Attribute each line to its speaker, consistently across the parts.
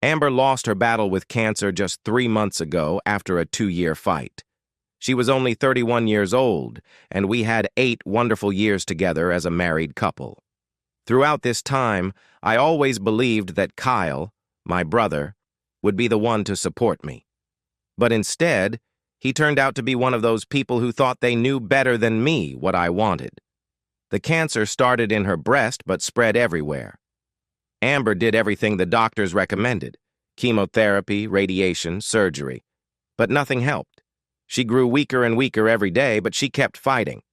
Speaker 1: Amber lost her battle with cancer just 3 months ago after a 2-year fight. She was only 31 years old, and we had 8 wonderful years together as a married couple. Throughout this time, I always believed that Kyle, my brother, would be the one to support me. But instead, he turned out to be one of those people who thought they knew better than me what I wanted. The cancer started in her breast but spread everywhere. Amber did everything the doctors recommended: chemotherapy, radiation, surgery. But nothing helped. She grew weaker and weaker every day, but she kept fighting.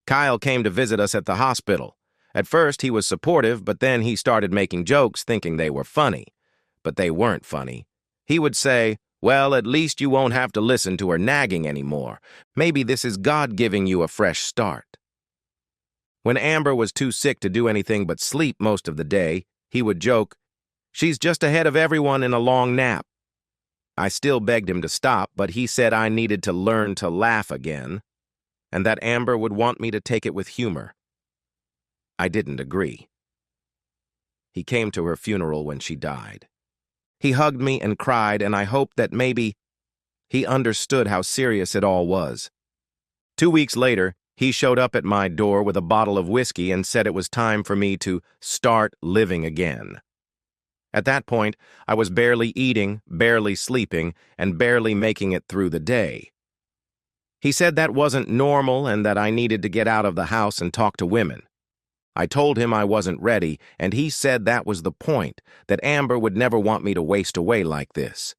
Speaker 1: Kyle came to visit us at the hospital. At first, he was supportive, but then he started making jokes thinking they were funny. But they weren't funny. He would say, "Well, at least you won't have to listen to her nagging anymore. Maybe this is God giving you a fresh start." When Amber was too sick to do anything but sleep most of the day, he would joke, "She's just ahead of everyone in a long nap." I still begged him to stop, but he said I needed to learn to laugh again, and that Amber would want me to take it with humor. I didn't agree. He came to her funeral when she died. He hugged me and cried, and I hoped that maybe he understood how serious it all was. 2 weeks later, he showed up at my door with a bottle of whiskey and said it was time for me to start living again. At that point, I was barely eating, barely sleeping, and barely making it through the day. He said that wasn't normal and that I needed to get out of the house and talk to women. I told him I wasn't ready, and he said that was the point, that Amber would never want me to waste away like this.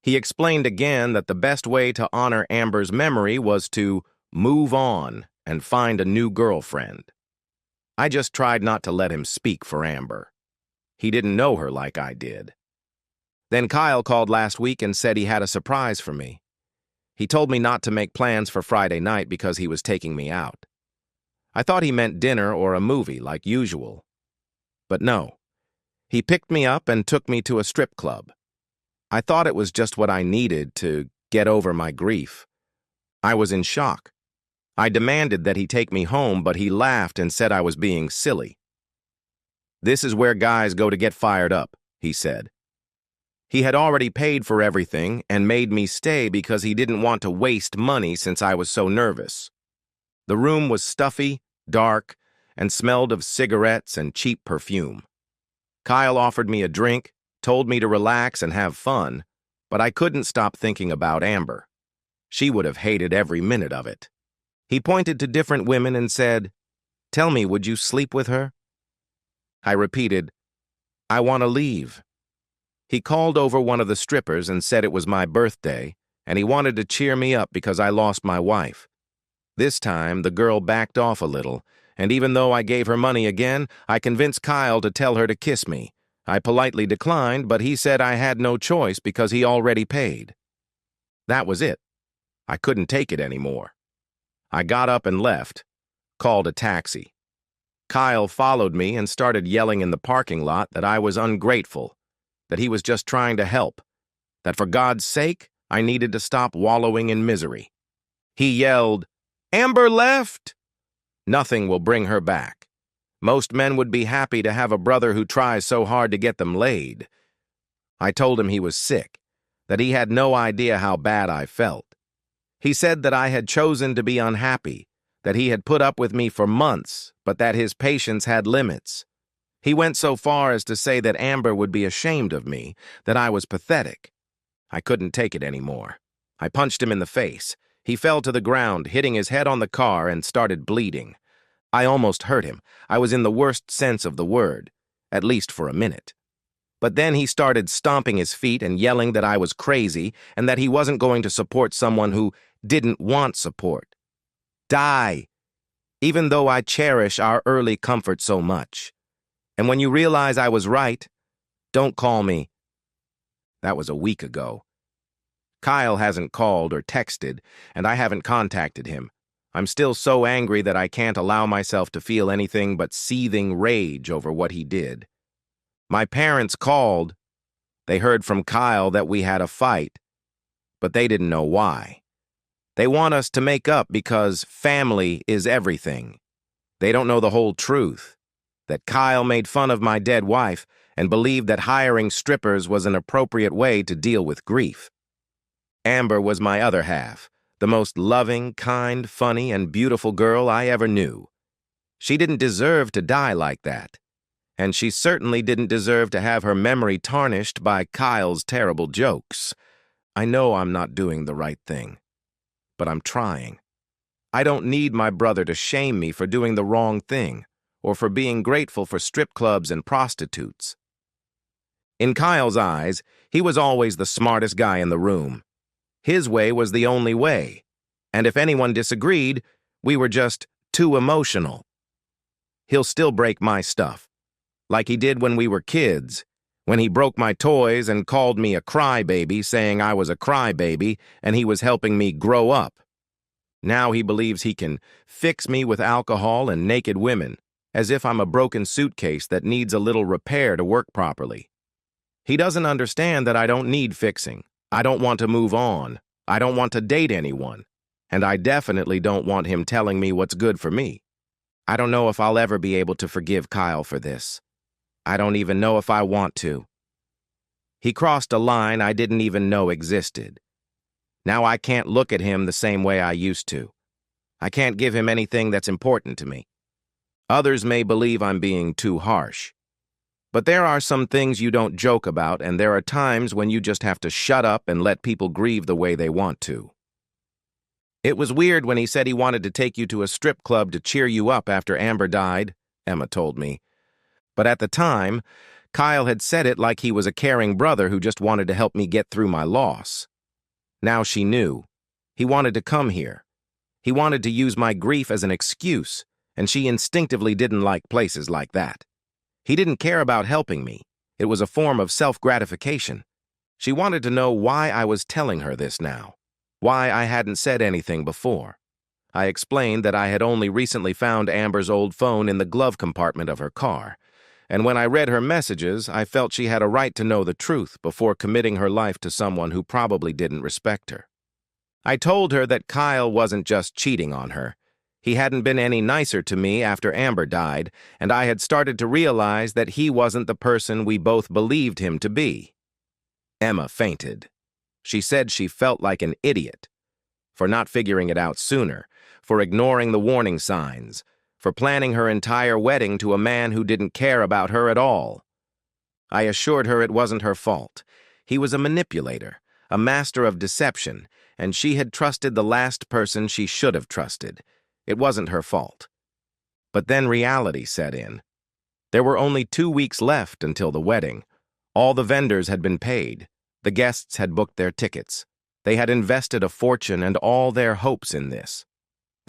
Speaker 1: He explained again that the best way to honor Amber's memory was to move on and find a new girlfriend. I just tried not to let him speak for Amber. He didn't know her like I did. Then Kyle called last week and said he had a surprise for me. He told me not to make plans for Friday night because he was taking me out. I thought he meant dinner or a movie like usual. But no. He picked me up and took me to a strip club. I thought it was just what I needed to get over my grief. I was in shock. I demanded that he take me home, but he laughed and said I was being silly. "This is where guys go to get fired up," he said. He had already paid for everything and made me stay because he didn't want to waste money since I was so nervous. The room was stuffy, dark, and smelled of cigarettes and cheap perfume. Kyle offered me a drink, told me to relax and have fun, but I couldn't stop thinking about Amber. She would have hated every minute of it. He pointed to different women and said, "Tell me, would you sleep with her?" I repeated, "I want to leave." He called over one of the strippers and said it was my birthday, and he wanted to cheer me up because I lost my wife. This time, the girl backed off a little, and even though I gave her money again, I convinced Kyle to tell her to kiss me. I politely declined, but he said I had no choice because he already paid. That was it. I couldn't take it anymore. I got up and left, called a taxi. Kyle followed me and started yelling in the parking lot that I was ungrateful, that he was just trying to help, that for God's sake, I needed to stop wallowing in misery. He yelled, "Amber left!" Nothing will bring her back. Most men would be happy to have a brother who tries so hard to get them laid. I told him he was sick, that he had no idea how bad I felt. He said that I had chosen to be unhappy, that he had put up with me for months, but that his patience had limits. He went so far as to say that Amber would be ashamed of me, that I was pathetic. I couldn't take it anymore. I punched him in the face. He fell to the ground, hitting his head on the car, and started bleeding. I almost hurt him. I was in the worst sense of the word, at least for a minute. But then he started stomping his feet and yelling that I was crazy and that he wasn't going to support someone who didn't want support. Die, even though I cherish our early comfort so much. And when you realize I was right, don't call me. That was a week ago. Kyle hasn't called or texted, and I haven't contacted him. I'm still so angry that I can't allow myself to feel anything but seething rage over what he did. My parents called. They heard from Kyle that we had a fight, but they didn't know why. They want us to make up because family is everything. They don't know the whole truth, that Kyle made fun of my dead wife and believed that hiring strippers was an appropriate way to deal with grief. Amber was my other half, the most loving, kind, funny, and beautiful girl I ever knew. She didn't deserve to die like that, and she certainly didn't deserve to have her memory tarnished by Kyle's terrible jokes. I know I'm not doing the right thing, but I'm trying. I don't need my brother to shame me for doing the wrong thing, or for being grateful for strip clubs and prostitutes. In Kyle's eyes, he was always the smartest guy in the room. His way was the only way, and if anyone disagreed, we were just too emotional. He'll still break my stuff, like he did when we were kids, when he broke my toys and called me a crybaby, saying I was a crybaby and he was helping me grow up. Now he believes he can fix me with alcohol and naked women, as if I'm a broken suitcase that needs a little repair to work properly. He doesn't understand that I don't need fixing. I don't want to move on. I don't want to date anyone. And I definitely don't want him telling me what's good for me. I don't know if I'll ever be able to forgive Kyle for this. I don't even know if I want to. He crossed a line I didn't even know existed. Now I can't look at him the same way I used to. I can't give him anything that's important to me. Others may believe I'm being too harsh. But there are some things you don't joke about, and there are times when you just have to shut up and let people grieve the way they want to. It was weird when he said he wanted to take you to a strip club to cheer you up after Amber died, Emma told me. But at the time, Kyle had said it like he was a caring brother who just wanted to help me get through my loss. Now she knew. He wanted to come here. He wanted to use my grief as an excuse, and she instinctively didn't like places like that. He didn't care about helping me. It was a form of self-gratification. She wanted to know why I was telling her this now, why I hadn't said anything before. I explained that I had only recently found Amber's old phone in the glove compartment of her car, and when I read her messages, I felt she had a right to know the truth before committing her life to someone who probably didn't respect her. I told her that Kyle wasn't just cheating on her. He hadn't been any nicer to me after Amber died, and I had started to realize that he wasn't the person we both believed him to be. Emma fainted. She said she felt like an idiot for not figuring it out sooner, for ignoring the warning signs, for planning her entire wedding to a man who didn't care about her at all. I assured her it wasn't her fault. He was a manipulator, a master of deception, and she had trusted the last person she should have trusted. It wasn't her fault. But then reality set in. There were only 2 weeks left until the wedding. All the vendors had been paid. The guests had booked their tickets. They had invested a fortune and all their hopes in this.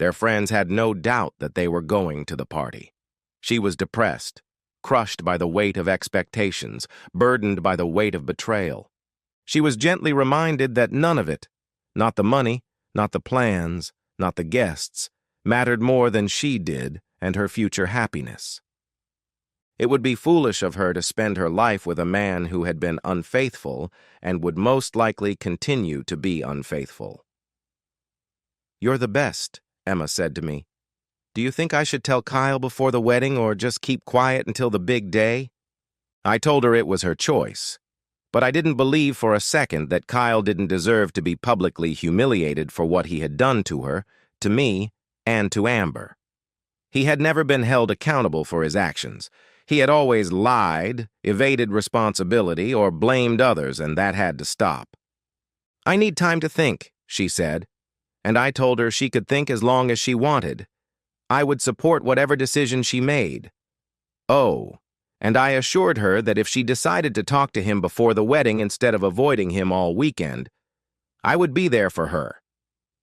Speaker 1: Their friends had no doubt that they were going to the party. She was depressed, crushed by the weight of expectations, burdened by the weight of betrayal. She was gently reminded that none of it, not the money, not the plans, not the guests, mattered more than she did and her future happiness. It would be foolish of her to spend her life with a man who had been unfaithful and would most likely continue to be unfaithful. "You're the best," Emma said to me. "Do you think I should tell Kyle before the wedding or just keep quiet until the big day?" I told her it was her choice, but I didn't believe for a second that Kyle didn't deserve to be publicly humiliated for what he had done to her, to me, and to Amber. He had never been held accountable for his actions. He had always lied, evaded responsibility, or blamed others, and that had to stop. "I need time to think," she said, and I told her she could think as long as she wanted. I would support whatever decision she made. Oh, and I assured her that if she decided to talk to him before the wedding instead of avoiding him all weekend, I would be there for her.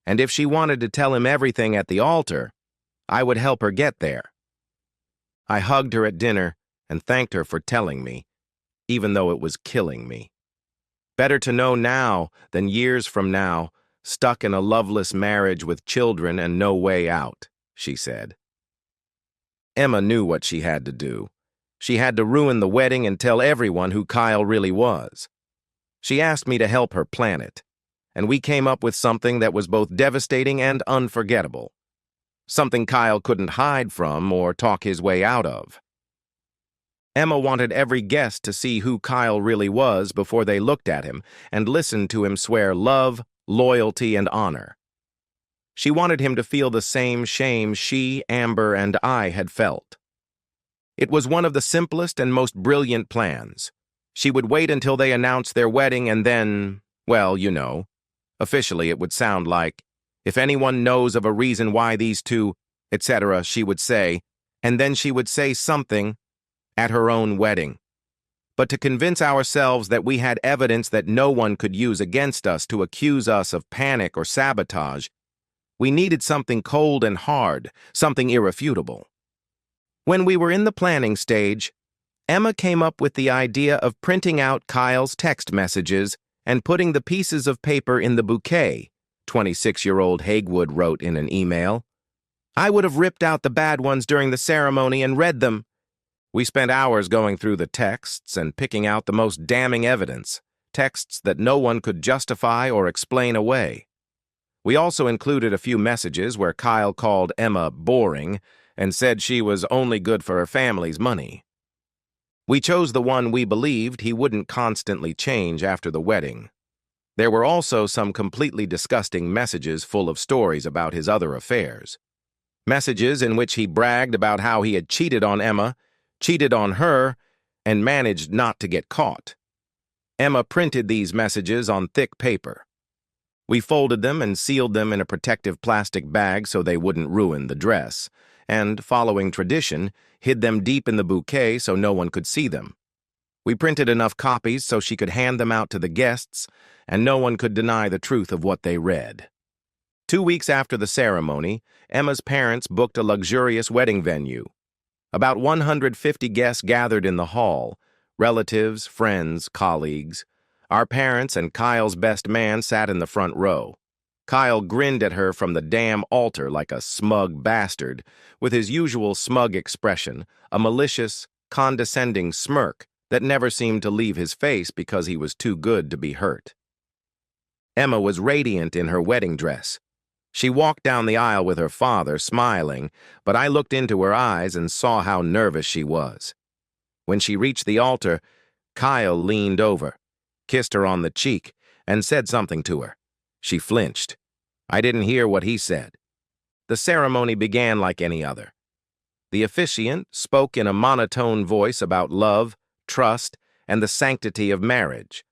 Speaker 1: And if she wanted to tell him everything at the altar, I would help her get there. I hugged her at dinner and thanked her for telling me, even though it was killing me. Better to know now than years from now, stuck in a loveless marriage with children and no way out, she said. Emma knew what she had to do. She had to ruin the wedding and tell everyone who Kyle really was. She asked me to help her plan it, and we came up with something that was both devastating and unforgettable. Something Kyle couldn't hide from or talk his way out of. Emma wanted every guest to see who Kyle really was before they looked at him and listened to him swear love, loyalty, and honor. She wanted him to feel the same shame she, Amber, and I had felt. It was one of the simplest and most brilliant plans. She would wait until they announced their wedding and then, well, you know, officially it would sound like, if anyone knows of a reason why these two, etc., she would say, and then she would say something at her own wedding. But to convince ourselves that we had evidence that no one could use against us to accuse us of panic or sabotage, we needed something cold and hard, something irrefutable. When we were in the planning stage, Emma came up with the idea of printing out Kyle's text messages and putting the pieces of paper in the bouquet, 26-year-old Hagewood wrote in an email. I would have ripped out the bad ones during the ceremony and read them. We spent hours going through the texts and picking out the most damning evidence, texts that no one could justify or explain away. We also included a few messages where Kyle called Emma boring and said she was only good for her family's money. We chose the one we believed he wouldn't constantly change after the wedding. There were also some completely disgusting messages full of stories about his other affairs. Messages in which he bragged about how he had cheated on Emma, cheated on her, and managed not to get caught. Emma printed these messages on thick paper. We folded them and sealed them in a protective plastic bag so they wouldn't ruin the dress, and, following tradition, hid them deep in the bouquet so no one could see them. We printed enough copies so she could hand them out to the guests, and no one could deny the truth of what they read. 2 weeks after the ceremony, Emma's parents booked a luxurious wedding venue. About 150 guests gathered in the hall, relatives, friends, colleagues. Our parents and Kyle's best man sat in the front row. Kyle grinned at her from the damn altar like a smug bastard, with his usual smug expression, a malicious, condescending smirk that never seemed to leave his face because he was too good to be hurt. Emma was radiant in her wedding dress. She walked down the aisle with her father, smiling, but I looked into her eyes and saw how nervous she was. When she reached the altar, Kyle leaned over, kissed her on the cheek, and said something to her. She flinched. I didn't hear what he said. The ceremony began like any other. The officiant spoke in a monotone voice about love, trust, and the sanctity of marriage.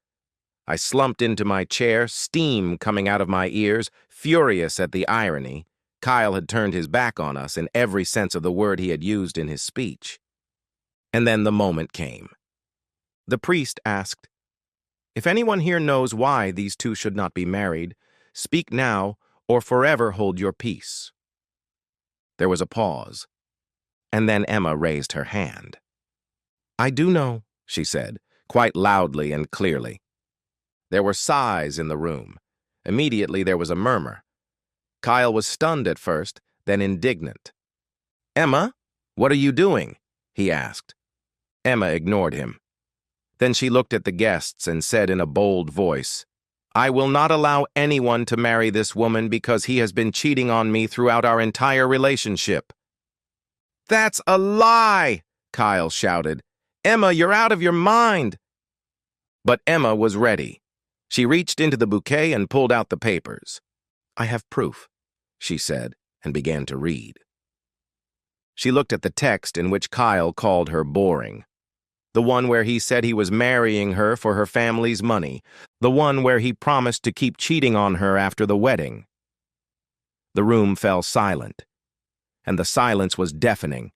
Speaker 1: I slumped into my chair, steam coming out of my ears, furious at the irony. Kyle had turned his back on us in every sense of the word he had used in his speech. And then the moment came. The priest asked, "If anyone here knows why these two should not be married, speak now or forever hold your peace." There was a pause, and then Emma raised her hand. "I do know," she said, quite loudly and clearly. There were sighs in the room. Immediately there was a murmur. Kyle was stunned at first, then indignant. "Emma, what are you doing?" he asked. Emma ignored him. Then she looked at the guests and said in a bold voice, "I will not allow anyone to marry this woman because he has been cheating on me throughout our entire relationship." "That's a lie!" Kyle shouted. "Emma, you're out of your mind!" But Emma was ready. She reached into the bouquet and pulled out the papers. "I have proof," she said, and began to read. She looked at the text in which Kyle called her boring. The one where he said he was marrying her for her family's money. The one where he promised to keep cheating on her after the wedding. The room fell silent, and the silence was deafening.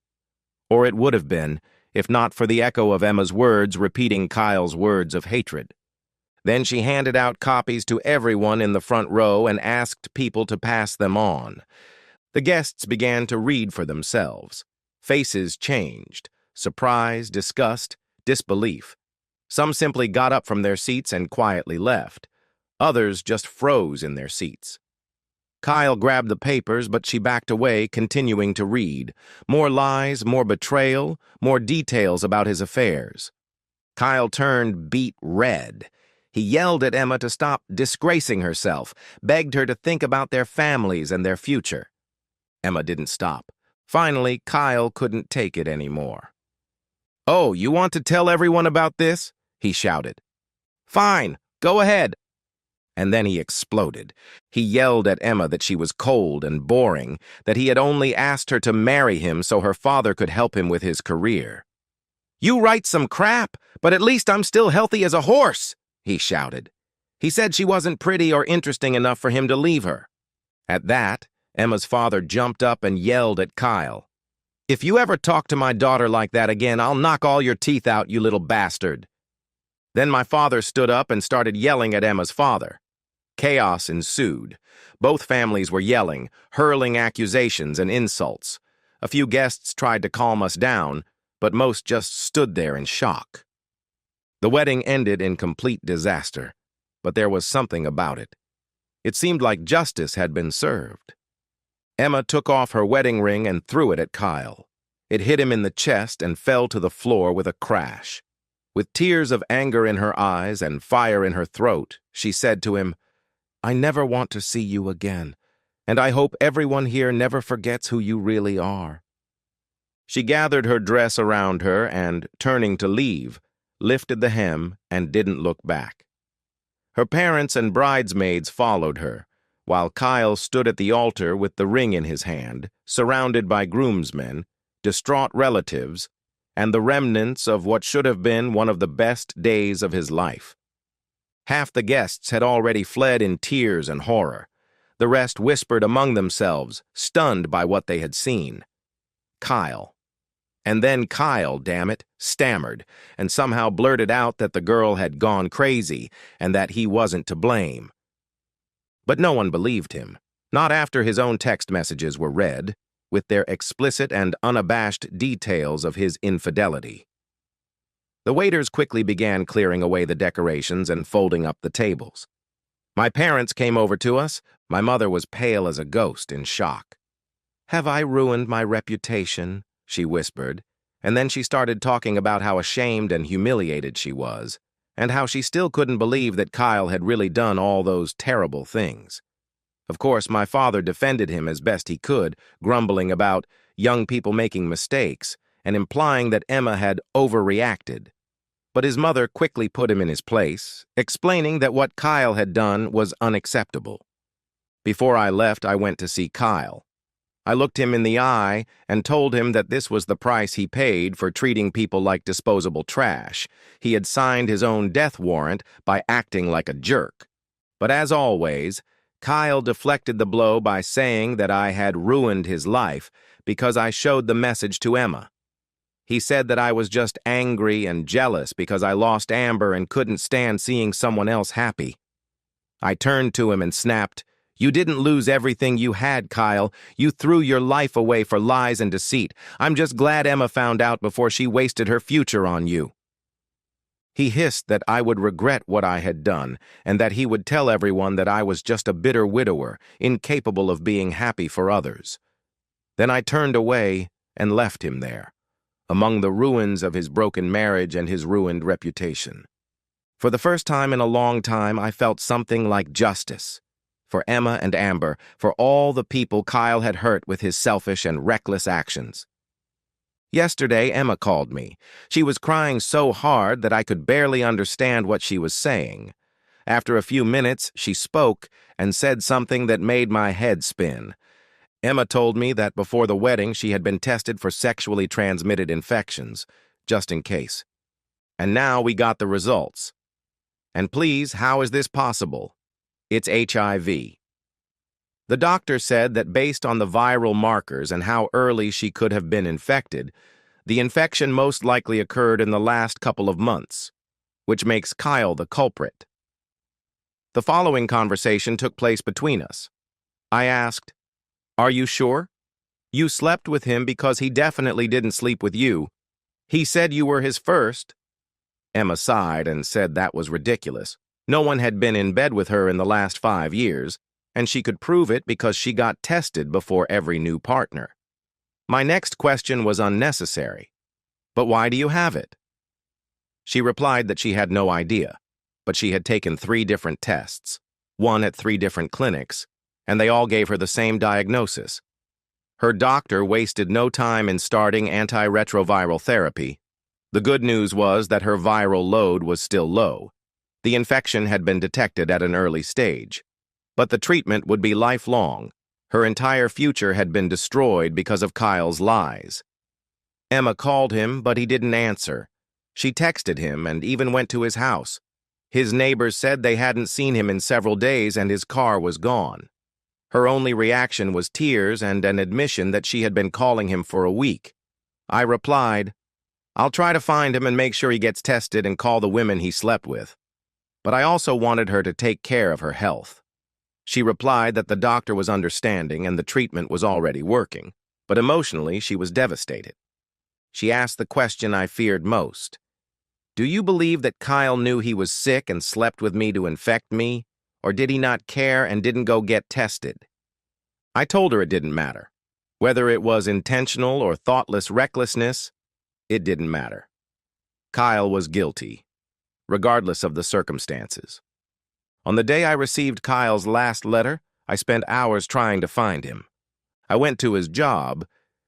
Speaker 1: Or it would have been, if not for the echo of Emma's words repeating Kyle's words of hatred. Then she handed out copies to everyone in the front row and asked people to pass them on. The guests began to read for themselves. Faces changed. Surprise, disgust, disbelief. Some simply got up from their seats and quietly left. Others just froze in their seats. Kyle grabbed the papers, but she backed away, continuing to read. More lies, more betrayal, more details about his affairs. Kyle turned beet red. He yelled at Emma to stop disgracing herself, begged her to think about their families and their future. Emma didn't stop. Finally, Kyle couldn't take it anymore. "Oh, you want to tell everyone about this?" he shouted. "Fine, go ahead." And then he exploded. He yelled at Emma that she was cold and boring, that he had only asked her to marry him so her father could help him with his career. "You write some crap, but at least I'm still healthy as a horse," he shouted. He said she wasn't pretty or interesting enough for him to leave her. At that, Emma's father jumped up and yelled at Kyle. "If you ever talk to my daughter like that again, I'll knock all your teeth out, you little bastard." Then my father stood up and started yelling at Emma's father. Chaos ensued. Both families were yelling, hurling accusations and insults. A few guests tried to calm us down, but most just stood there in shock. The wedding ended in complete disaster, but there was something about it. It seemed like justice had been served. Emma took off her wedding ring and threw it at Kyle. It hit him in the chest and fell to the floor with a crash. With tears of anger in her eyes and fire in her throat, she said to him, "I never want to see you again, and I hope everyone here never forgets who you really are." She gathered her dress around her and, turning to leave, lifted the hem and didn't look back. Her parents and bridesmaids followed her, while Kyle stood at the altar with the ring in his hand, surrounded by groomsmen, distraught relatives, and the remnants of what should have been one of the best days of his life. Half the guests had already fled in tears and horror. The rest whispered among themselves, stunned by what they had seen. Kyle. And then Kyle, damn it, stammered, and somehow blurted out that the girl had gone crazy and that he wasn't to blame. But no one believed him, not after his own text messages were read, with their explicit and unabashed details of his infidelity. The waiters quickly began clearing away the decorations and folding up the tables. My parents came over to us. My mother was pale as a ghost in shock. "Have I ruined my reputation?" she whispered, and then she started talking about how ashamed and humiliated she was, and how she still couldn't believe that Kyle had really done all those terrible things. Of course, my father defended him as best he could, grumbling about young people making mistakes and implying that Emma had overreacted. But his mother quickly put him in his place, explaining that what Kyle had done was unacceptable. Before I left, I went to see Kyle. I looked him in the eye and told him that this was the price he paid for treating people like disposable trash. He had signed his own death warrant by acting like a jerk. But as always, Kyle deflected the blow by saying that I had ruined his life because I showed the message to Emma. He said that I was just angry and jealous because I lost Amber and couldn't stand seeing someone else happy. I turned to him and snapped, "You didn't lose everything you had, Kyle. You threw your life away for lies and deceit. I'm just glad Emma found out before she wasted her future on you." He hissed that I would regret what I had done, and that he would tell everyone that I was just a bitter widower, incapable of being happy for others. Then I turned away and left him there, among the ruins of his broken marriage and his ruined reputation. For the first time in a long time, I felt something like justice. For Emma and Amber, for all the people Kyle had hurt with his selfish and reckless actions. Yesterday, Emma called me. She was crying so hard that I could barely understand what she was saying. After a few minutes, she spoke and said something that made my head spin. Emma told me that before the wedding she had been tested for sexually transmitted infections, just in case. And now we got the results. And please, how is this possible? It's HIV. The doctor said that based on the viral markers and how early she could have been infected, the infection most likely occurred in the last couple of months, which makes Kyle the culprit. The following conversation took place between us. I asked, "Are you sure? You slept with him because he definitely didn't sleep with you. He said you were his first." Emma sighed and said that was ridiculous. No one had been in bed with her in the last 5 years, and she could prove it because she got tested before every new partner. My next question was unnecessary. "But why do you have it?" She replied that she had no idea, but she had taken 3 different tests, one at 3 different clinics, and they all gave her the same diagnosis. Her doctor wasted no time in starting antiretroviral therapy, The good news was that her viral load was still low. The infection had been detected at an early stage. But the treatment would be lifelong. Her entire future had been destroyed because of Kyle's lies. Emma called him, but he didn't answer. She texted him and even went to his house. His neighbors said they hadn't seen him in several days and his car was gone. Her only reaction was tears and an admission that she had been calling him for a week. I replied, "I'll try to find him and make sure he gets tested and call the women he slept with." But I also wanted her to take care of her health. She replied that the doctor was understanding and the treatment was already working, but emotionally she was devastated. She asked the question I feared most. Do you believe that Kyle knew he was sick and slept with me to infect me, or did he not care and didn't go get tested? I told her it didn't matter. Whether it was intentional or thoughtless recklessness, it didn't matter. Kyle was guilty, regardless of the circumstances. On the day I received Kyle's last letter, I spent hours trying to find him. I went to his job,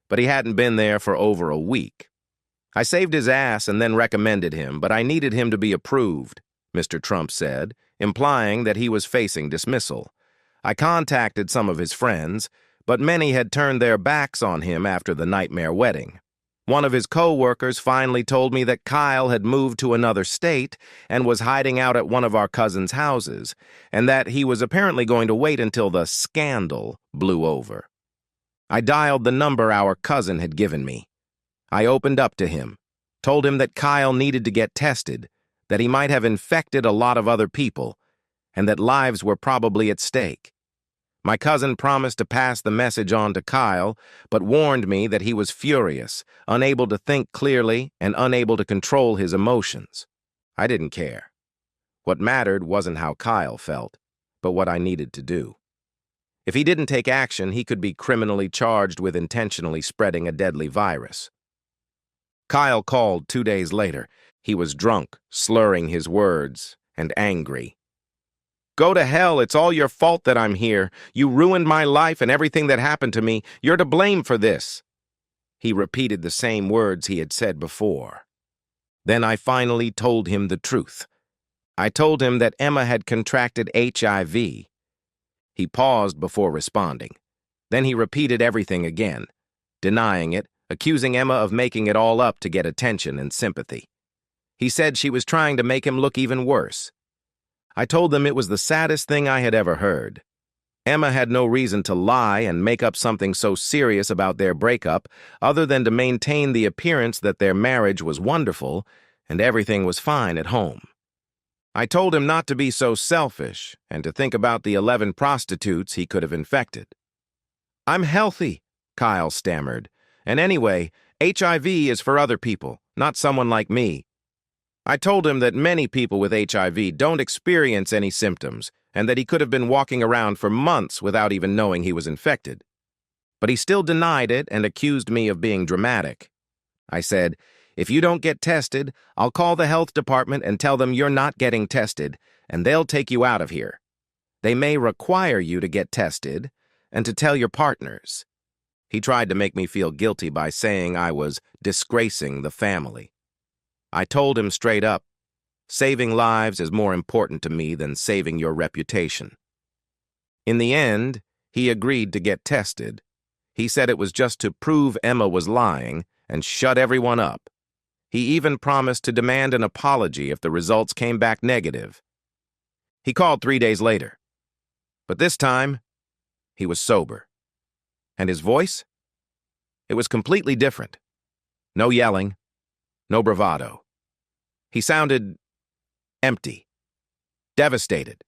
Speaker 1: but he hadn't been there for over a week. I saved his ass and then recommended him, but I needed him to be approved, Mr. Trump said, implying that he was facing dismissal. I contacted some of his friends, but many had turned their backs on him after the nightmare wedding. One of his co-workers finally told me that Kyle had moved to another state and was hiding out at one of our cousins' houses, and that he was apparently going to wait until the scandal blew over. I dialed the number our cousin had given me. I opened up to him, told him that Kyle needed to get tested, that he might have infected a lot of other people, and that lives were probably at stake. My cousin promised to pass the message on to Kyle, but warned me that he was furious, unable to think clearly, and unable to control his emotions. I didn't care. What mattered wasn't how Kyle felt, but what I needed to do. If he didn't take action, he could be criminally charged with intentionally spreading a deadly virus. Kyle called 2 days later. He was drunk, slurring his words, and angry. "Go to hell, it's all your fault that I'm here. You ruined my life and everything that happened to me. You're to blame for this." He repeated the same words he had said before. Then I finally told him the truth. I told him that Emma had contracted HIV. He paused before responding. Then he repeated everything again, denying it, accusing Emma of making it all up to get attention and sympathy. He said she was trying to make him look even worse. I told them it was the saddest thing I had ever heard. Emma had no reason to lie and make up something so serious about their breakup other than to maintain the appearance that their marriage was wonderful and everything was fine at home. I told him not to be so selfish and to think about the 11 prostitutes he could have infected. "I'm healthy," Kyle stammered. "And anyway, HIV is for other people, not someone like me." I told him that many people with HIV don't experience any symptoms and that he could have been walking around for months without even knowing he was infected. But he still denied it and accused me of being dramatic. I said, "If you don't get tested, I'll call the health department and tell them you're not getting tested, and they'll take you out of here. They may require you to get tested and to tell your partners." He tried to make me feel guilty by saying I was disgracing the family. I told him straight up, saving lives is more important to me than saving your reputation. In the end, he agreed to get tested. He said it was just to prove Emma was lying and shut everyone up. He even promised to demand an apology if the results came back negative. He called 3 days later. But this time, he was sober. And his voice? It was completely different. No yelling, no bravado. He sounded empty, devastated.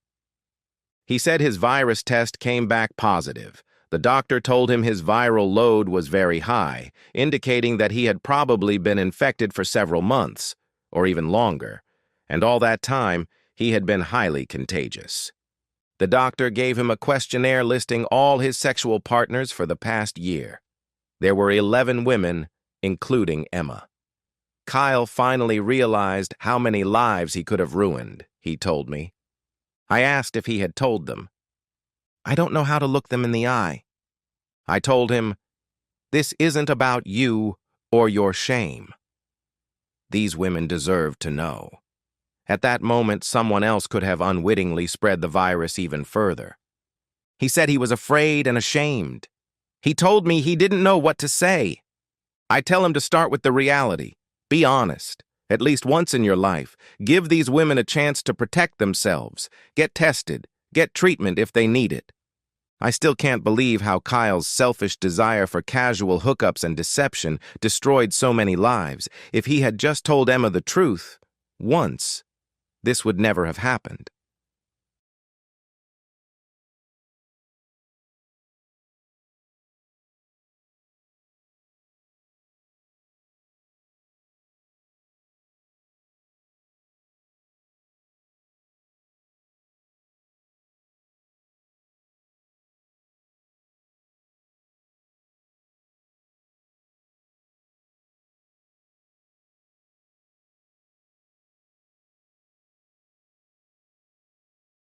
Speaker 1: He said his virus test came back positive. The doctor told him his viral load was very high, indicating that he had probably been infected for several months, or even longer, and all that time he had been highly contagious. The doctor gave him a questionnaire listing all his sexual partners for the past year. There were 11 women, including Emma. Kyle finally realized how many lives he could have ruined, he told me. I asked if he had told them. "I don't know how to look them in the eye." I told him, "This isn't about you or your shame." These women deserved to know. At that moment, someone else could have unwittingly spread the virus even further. He said he was afraid and ashamed. He told me he didn't know what to say. I tell him to start with the reality. Be honest. At least once in your life, give these women a chance to protect themselves. Get tested. Get treatment if they need it. I still can't believe how Kyle's selfish desire for casual hookups and deception destroyed so many lives. If he had just told Emma the truth, once, this would never have happened.